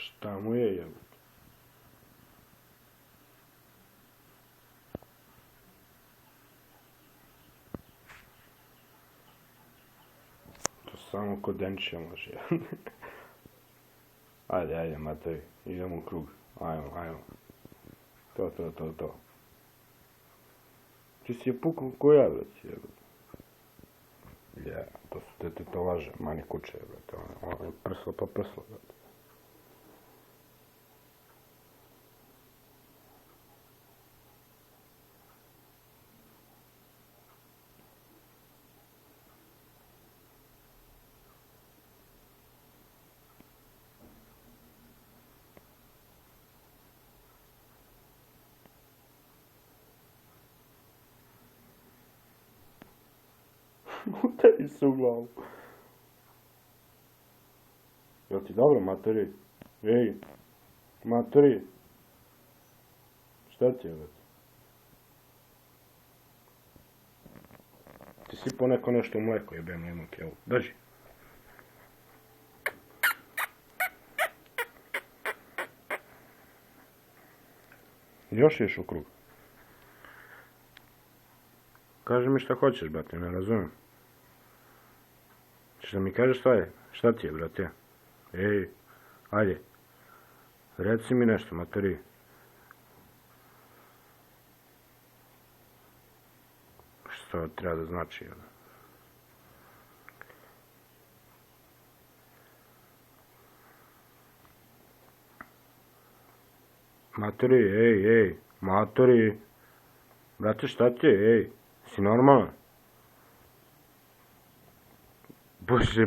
Šta mu je jel? To samo kod Denčića može. Ajde, Matej, idemo u krug. Ajmo. To. Ti si je pukao koja, već, jel? Ja, to su te tetovaže, mani kuće, brate, ono je prslo pa prslo, brate. Uteri se u glavu. Jel ti dobro, materi? Ej, materi. Šta ti je, brate? Ti sipao neko nešto u mleko, jebem jemok, evo, drži. Još ješ u krug. Kaži mi šta hoćeš, brate, ne razumijem. Šta mi kažeš šta je? Šta ti je, brate? Ej, ajde. Reci mi nešto, materi. Što treba da znači, jel? Materi, ej, materi. Brate, šta ti je, ej? Si normalan? Bože.